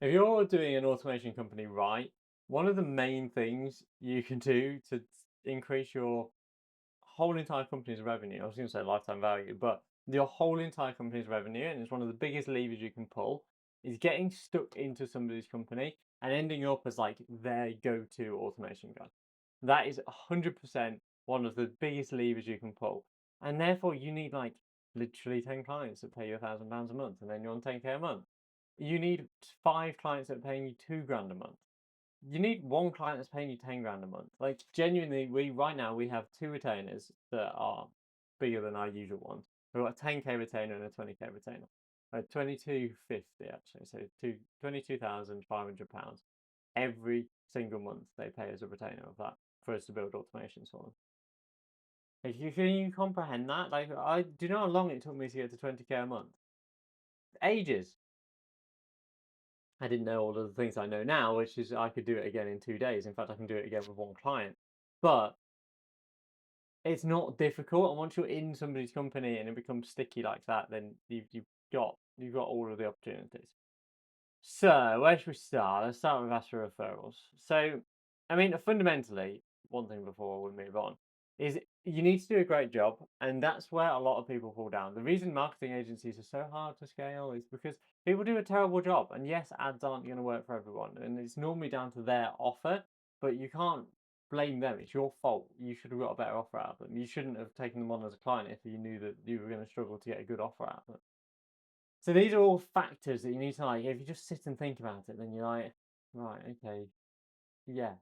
If you're doing an automation company right, one of the main things you can do to increase your whole entire company's revenue, I was going to say lifetime value, but your whole entire company's revenue, and it's one of the biggest levers you can pull, is getting stuck into somebody's company and ending up as like their go-to automation guy. That is 100% one of the biggest levers you can pull. And therefore, you need like literally 10 clients that pay you £1,000 a month, and then you're on 10K a month. You need 5 clients that are paying you 2 grand a month. You need one client that's paying you 10 grand a month. Like genuinely, we right now we have two retainers that are bigger than our usual ones. We've got a 10K retainer and a 20K retainer. 2250 actually, so £22,500 every single month they pay as a retainer of that for us to build automations for them. Can you comprehend that? Like, I do you know how long it took me to get to 20K a month? Ages. I didn't know all of the things I know now, which is I could do it again in 2 days. In fact, I can do it again with one client. But it's not difficult, and once you're in somebody's company and it becomes sticky like that, then you've got all of the opportunities. So where should we start? Let's start with Astra referrals. So, I mean, fundamentally, one thing before we move on is you need to do a great job, and that's where a lot of people fall down. The reason marketing agencies are so hard to scale is because people do a terrible job, and yes, ads aren't going to work for everyone, and it's normally down to their offer, but you can't blame them. It's your fault. You should have got a better offer out of them. You shouldn't have taken them on as a client if you knew that you were going to struggle to get a good offer out of them. So these are all factors that you need to like. If you just sit and think about it, then you're like, right, okay, yeah,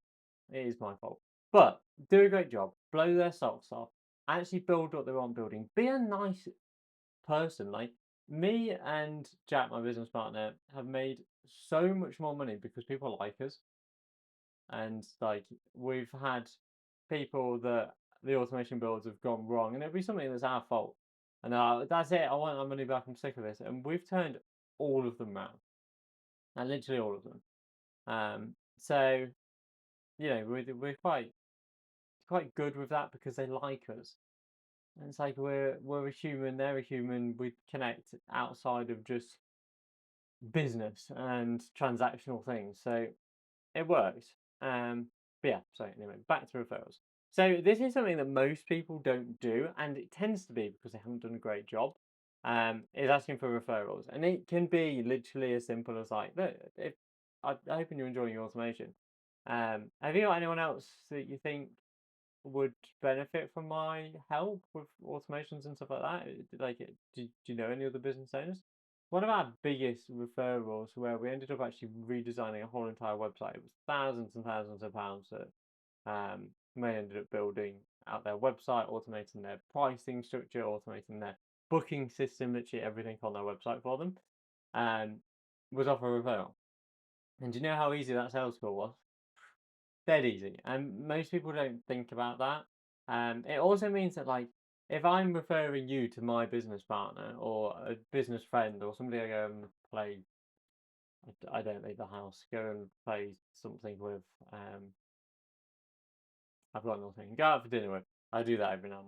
it is my fault. But do a great job, blow their socks off, actually build what they want building. Be a nice person. Like me and Jack, my business partner, have made so much more money because people like us, and like we've had people that the automation builds have gone wrong, and it'll be something that's our fault. And that's it. I want my money back. I'm sick of this. And we've turned all of them round, and literally all of them. So we're quite good with that because they like us. And it's like we're a human, they're a human. We connect outside of just business and transactional things. So it works. But yeah, so anyway, back to referrals. So this is something that most people don't do, and it tends to be because they haven't done a great job. Is asking for referrals, and it can be literally as simple as like, look, if I hope you're enjoying your automation. Have you got anyone else that you think would benefit from my help with automations and stuff like that? Do you know any other business owners? One of our biggest referrals, where we ended up actually redesigning a whole entire website. It was thousands and thousands of pounds that they ended up building out their website, automating their pricing structure, automating their booking system, literally everything on their website for them, and was off a referral. And do you know how easy that sales call was? Dead easy. And most people don't think about that. It also means that like if I'm referring you to my business partner or a business friend or somebody I go and play, I don't leave the house, go and play something with. I've got nothing. Go out for dinner with. I do that every now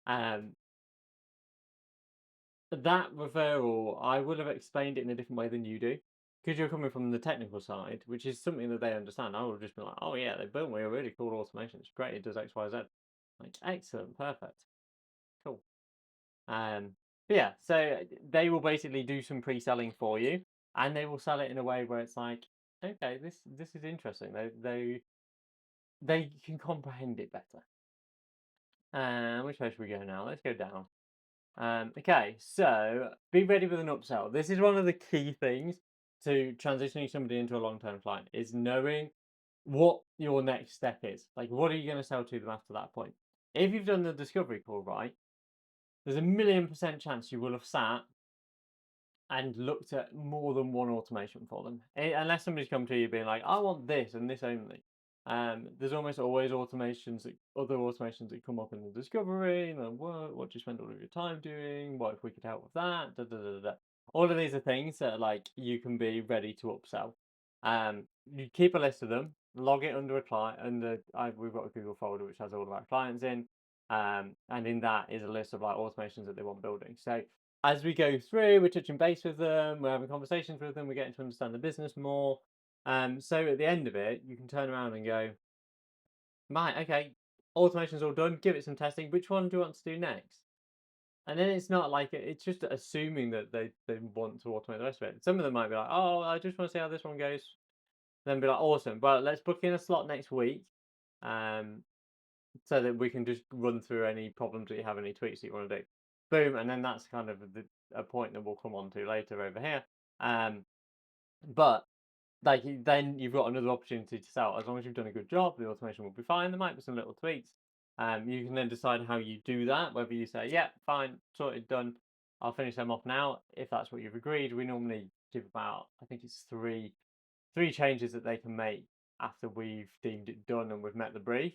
and then. That referral, I would have explained it in a different way than you do. Because you're coming from the technical side, which is something that they understand. I would have just been like, oh yeah, they built me a really cool automation. It's great. It does X, Y, Z. Like, excellent, perfect, cool. Um, but yeah, so they will basically do some pre-selling for you, and they will sell it in a way where it's like, okay, this is interesting. They can comprehend it better. Which way should we go now? Let's go down. Okay, so be ready with an upsell. This is one of the key things to transitioning somebody into a long-term client is knowing what your next step is. Like, what are you going to sell to them after that point? If you've done the discovery call right, there's a 1,000,000% chance you will have sat and looked at more than one automation for them. Unless somebody's come to you being like, I want this and this only. There's almost always other automations that come up in the discovery. You know, what do you spend all of your time doing? What if we could help with that? Da, da, da, da. All of these are things that like you can be ready to upsell. You keep a list of them, log it under a client, and we've got a Google folder which has all of our clients in. And in that is a list of like automations that they want building. So as we go through, we're touching base with them, we're having conversations with them, we're getting to understand the business more. So at the end of it, you can turn around and go, right, okay, automation's all done. Give it some testing. Which one do you want to do next? And then it's not like it's just assuming that they want to automate the rest of it. Some of them might be like, oh, I just want to see how this one goes. Then be like, awesome. Well, let's book in a slot next week, um, so that we can just run through any problems that you have, any tweaks that you want to do. Boom, and then that's kind of a point that we'll come on to later over here. But like then you've got another opportunity to sell. As long as you've done a good job, the automation will be fine. There might be some little tweaks. You can then decide how you do that. Whether you say, "Yeah, fine, sorted, done. I'll finish them off now." If that's what you've agreed, we normally give about, I think it's three changes that they can make after we've deemed it done and we've met the brief.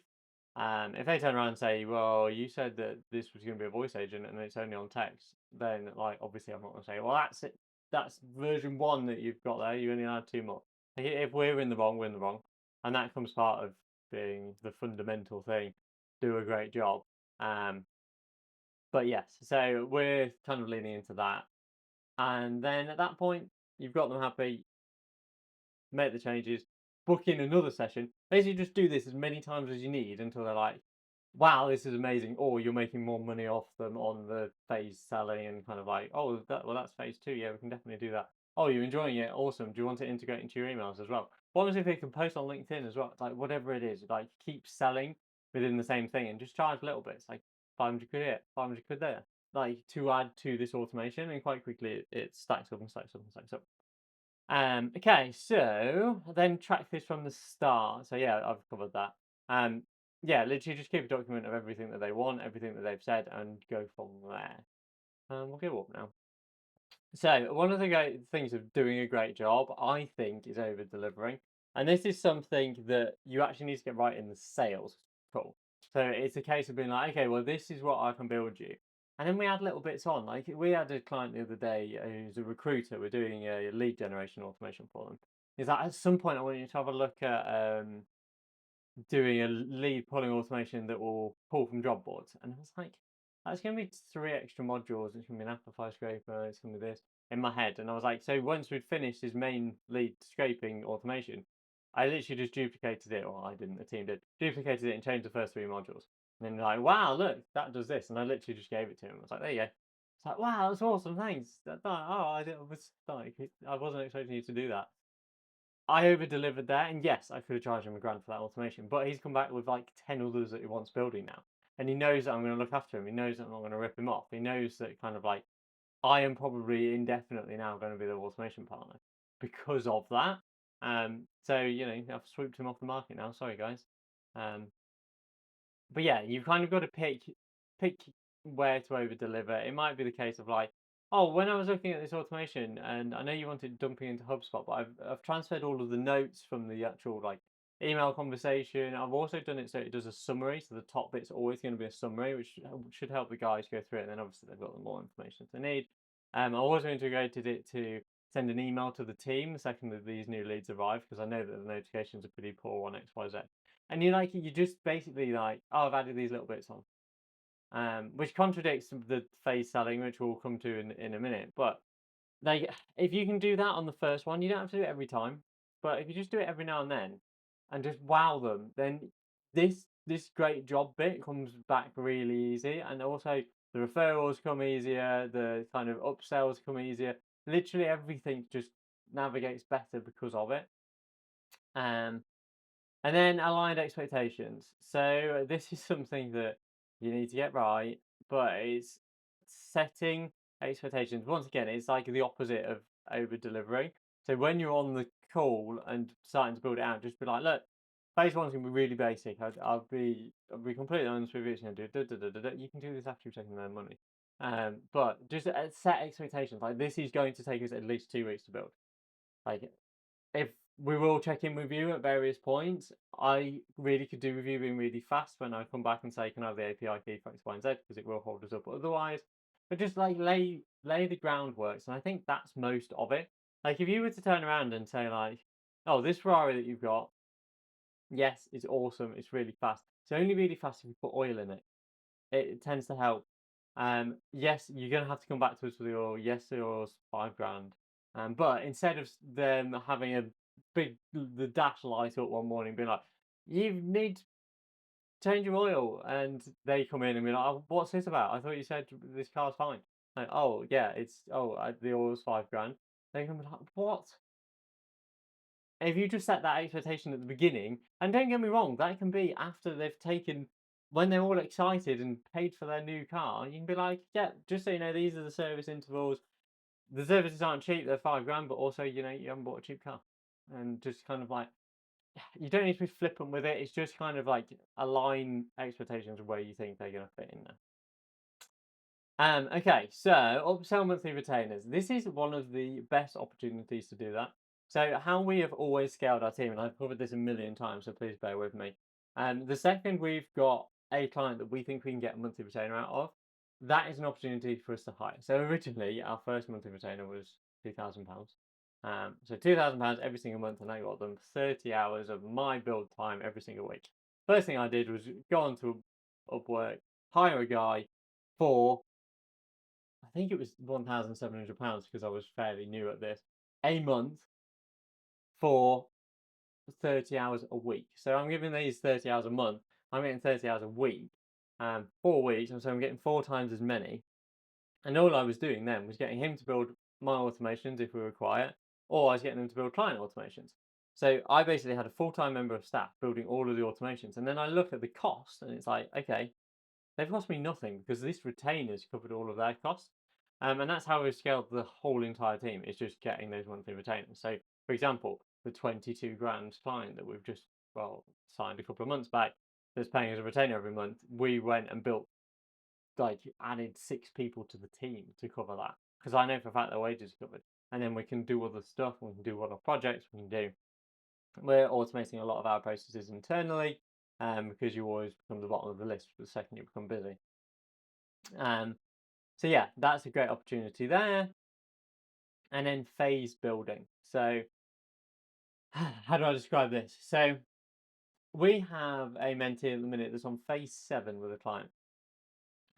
If they turn around and say, "Well, you said that this was going to be a voice agent and it's only on text," then like obviously I'm not going to say, "Well, that's it. That's version one that you've got there. You only add two more." If we're in the wrong, we're in the wrong, and that comes part of being the fundamental thing. Do a great job. Um, but yes, so we're kind of leaning into that, and then at that point, you've got them happy. Make the changes, book in another session. Basically, just do this as many times as you need until they're like, "Wow, this is amazing!" Or you're making more money off them on the phase selling, and kind of like, "Oh, that's phase two. Yeah, we can definitely do that." "Oh, you're enjoying it? Awesome. Do you want to integrate into your emails as well?" What happens if they can post on LinkedIn as well? Like whatever it is, like keep selling within the same thing and just charge little bits, like 500 quid here, 500 quid there, like to add to this automation, and quite quickly it stacks up and stacks up and stacks up. Okay, so then track this from the start. So yeah, I've covered that. Yeah, literally just keep a document of everything that they want, everything that they've said, and go from there. We'll go up now. So one of the great things of doing a great job, I think, is over delivering. And this is something that you actually need to get right in the sales call. So it's a case of being like, okay, well, this is what I can build you. And then we add little bits on. Like we had a client the other day who's a recruiter. We're doing a lead generation automation for them. Is that at some point I want you to have a look at doing a lead pulling automation that will pull from job boards. And I was like, that's going to be three extra modules. It's going to be an Amplify scraper. It's going to be this in my head. And I was like, so once we'd finished his main lead scraping automation, I literally just duplicated it. Well, I didn't, the team did. Duplicated it and changed the first three modules. And then like, wow, look, that does this. And I literally just gave it to him. I was like, there you go. It's like, wow, that's awesome. Thanks. I wasn't expecting you to do that. I over delivered there, and yes, I could have charged him a grand for that automation, but he's come back with like 10 others that he wants building now. And he knows that I'm going to look after him. He knows that I'm not going to rip him off. He knows that kind of like I am probably indefinitely now going to be the automation partner because of that. So I've swooped him off the market now. Sorry, guys. Um, but yeah, you've kind of got to pick where to over deliver. It might be the case of like, oh, when I was looking at this automation, and I know you wanted dumping into HubSpot, but I've transferred all of the notes from the actual like email conversation. I've also done it so it does a summary, so the top bit's always going to be a summary, which should help the guys go through it. And then obviously they've got the more information they need. I also integrated it to send an email to the team the second that these new leads arrive, because I know that the notifications are pretty poor on XYZ. And you just basically like, oh, I've added these little bits on, which contradicts the phase selling, which we'll come to in a minute. But like, if you can do that on the first one, you don't have to do it every time. But if you just do it every now and then, and just wow them, then this great job bit comes back really easy, and also the referrals come easier, the kind of upsells come easier. Literally everything just navigates better because of it. Um, and then aligned expectations. So this is something that you need to get right, but it's setting expectations. Once again, it's like the opposite of over delivering. So when you're on the call and starting to build it out, just be like, look, phase one's gonna be really basic. I'll be completely honest with you. It's gonna do You can do this after you've taken their money. But just set expectations. Like this is going to take us at least 2 weeks to build. Like if we will check in with you at various points. I really could do with you being really fast when I come back and say, can I have the API key for X, Y, and Z, because it will hold us up otherwise. But just like lay the groundwork, and I think that's most of it. Like if you were to turn around and say like, oh, this Ferrari that you've got, yes, it's awesome, it's really fast. It's only really fast if you put oil in it. It tends to help. Yes, you're gonna have to come back to us with your yes, yours 5 grand. But instead of them having a the dash light up one morning, being like, "You need to change your oil," and they come in and be like, "Oh, what's this about? I thought you said this car's fine." Like, "Oh yeah, the oil's 5 grand." They come like, "What?" If you just set that expectation at the beginning, and don't get me wrong, that can be after they've taken when they're all excited and paid for their new car, you can be like, yeah, just so you know, these are the service intervals. The services aren't cheap, they're 5 grand, but also, you haven't bought a cheap car. And just kind of like, you don't need to be flippant with it. It's just kind of like align expectations of where you think they're going to fit in there. Okay, so upsell monthly retainers. This is one of the best opportunities to do that. So how we have always scaled our team, and I've covered this a million times, so please bear with me. The second we've got a client that we think we can get a monthly retainer out of, that is an opportunity for us to hire. So originally, our first monthly retainer was £2,000. So £2,000 every single month, and I got them 30 hours of my build time every single week. First thing I did was go on to Upwork, hire a guy for I think it was £1,700 because I was fairly new at this, a month for 30 hours a week. So I'm giving these 30 hours a month. I'm getting 30 hours a week, 4 weeks, and so I'm getting 4 times as many. And all I was doing then was getting him to build my automations if we require, or I was getting him to build client automations. So I basically had a full-time member of staff building all of the automations, and then I look at the cost, and it's like, okay, they've cost me nothing because this retainer's covered all of their costs. And that's how we've scaled the whole entire team. It's just getting those monthly retainers. So, for example, the 22 grand client that we've just signed a couple of months back, that's paying us a retainer every month. We went and built added 6 people to the team to cover that because I know for a fact their wages are covered. And then we can do other stuff. We can do other projects. We can do. We're automating a lot of our processes internally, because you always become the bottom of the list the second you become busy. So yeah, that's a great opportunity there. And then phase building. So how do I describe this? So we have a mentee at the minute that's on phase 7 with a client.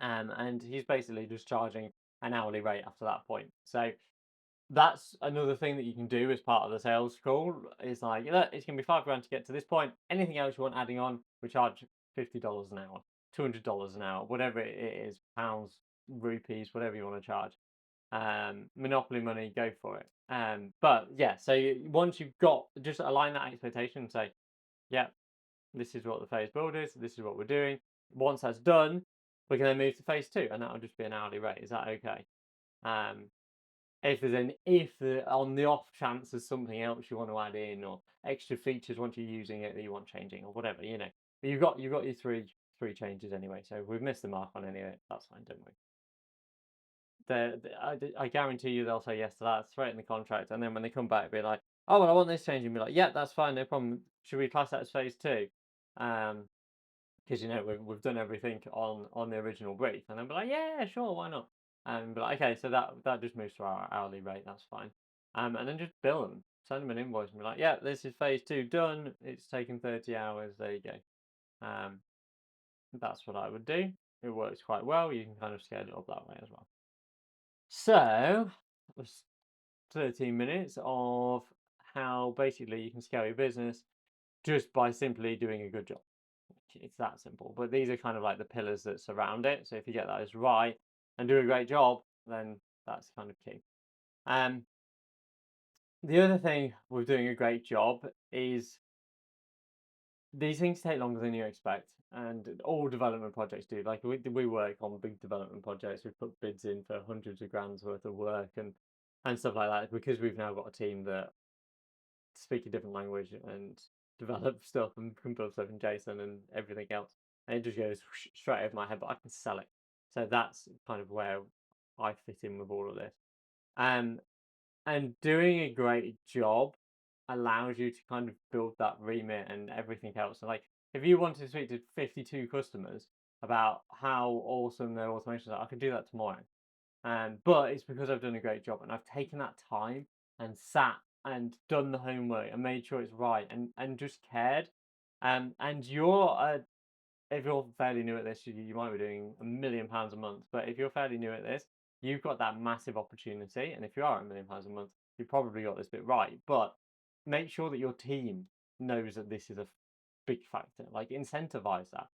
And he's basically just charging an hourly rate after that point. So that's another thing that you can do as part of the sales call. Is like, look, it's gonna be 5 grand to get to this point. Anything else you want adding on, we charge $50 an hour, $200 an hour, whatever it is, pounds, rupees, whatever you want to charge. Monopoly money, go for it. But yeah, so once you've got, just align that expectation and say, yeah, this is what the phase build is, this is what we're doing. Once that's done, we can then move to phase 2, and that'll just be an hourly rate. Is that okay? If on the off chance there's something else you want to add in, or extra features once you're using it that you want changing, or whatever, But you've got your three changes anyway, so if we've missed the mark on any of it, that's fine, don't worry. I guarantee you they'll say yes to that straight in the contract, and then when they come back, be like, "Oh well, I want this change," and be like, "Yeah, that's fine, no problem. Should we class that as phase 2?" Because we've done everything on the original brief, and then be like, "Yeah, sure, why not?" And be like, "Okay, so that just moves to our hourly rate. That's fine." And then just bill them, send them an invoice, and be like, "Yeah, this is phase 2 done. It's taken 30 hours. There you go." That's what I would do. It works quite well. You can kind of scale it up that way as well. So, it was 13 minutes of how basically you can scale your business just by simply doing a good job. It's that simple. But these are kind of like the pillars that surround it. So if you get those right and do a great job, then that's kind of key. The other thing with doing a great job is these things take longer than you expect, and all development projects do. Like we work on big development projects. We put bids in for hundreds of grand's worth of work and stuff like that because we've now got a team that speak a different language and develop stuff and can build stuff in JSON and everything else. And it just goes straight over my head, but I can sell it. So that's kind of where I fit in with all of this. And doing a great job allows you to kind of build that remit and everything else. So like if you wanted to speak to 52 customers about how awesome their automations are, I could do that tomorrow. But it's because I've done a great job and I've taken that time and sat and done the homework and made sure it's right and just cared. And you're if you're fairly new at this, you might be doing £1 million a month. But if you're fairly new at this, you've got that massive opportunity. And if you are at £1 million a month, you've probably got this bit right. But make sure that your team knows that this is a big factor. Like incentivize that.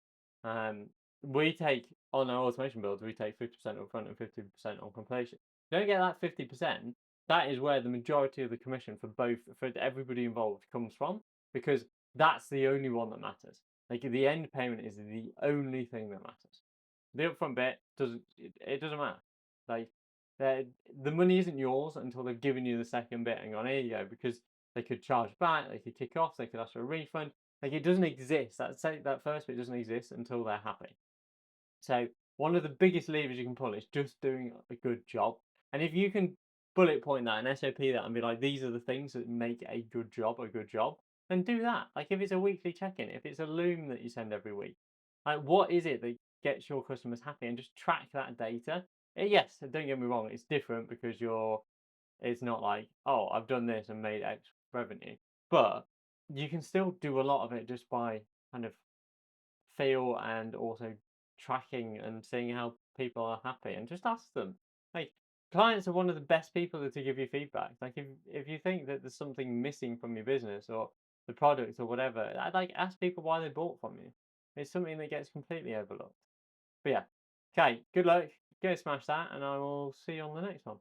Um, we take on our automation builds, we take 50% upfront and 50% on completion. You don't get that 50%. That is where the majority of the commission for everybody involved comes from, because that's the only one that matters. Like the end payment is the only thing that matters. The upfront bit it doesn't matter. Like the money isn't yours until they've given you the second bit and gone, here you go, because they could charge back, they could kick off, they could ask for a refund. Like it doesn't exist. That first bit doesn't exist until they're happy. So one of the biggest levers you can pull is just doing a good job. And if you can bullet point that and SOP that and be like, these are the things that make a good job, then do that. Like if it's a weekly check-in, if it's a loom that you send every week, like what is it that gets your customers happy, and just track that data. Yes, don't get me wrong, it's different because it's not like, oh, I've done this and made X revenue, but you can still do a lot of it just by kind of feel and also tracking and seeing how people are happy, and just ask them. Like clients are one of the best people to give you feedback. Like if you think that there's something missing from your business or the product or whatever, like ask people why they bought from you. It's something that gets completely overlooked. But yeah, okay, good luck. Go smash that, and I will see you on the next one.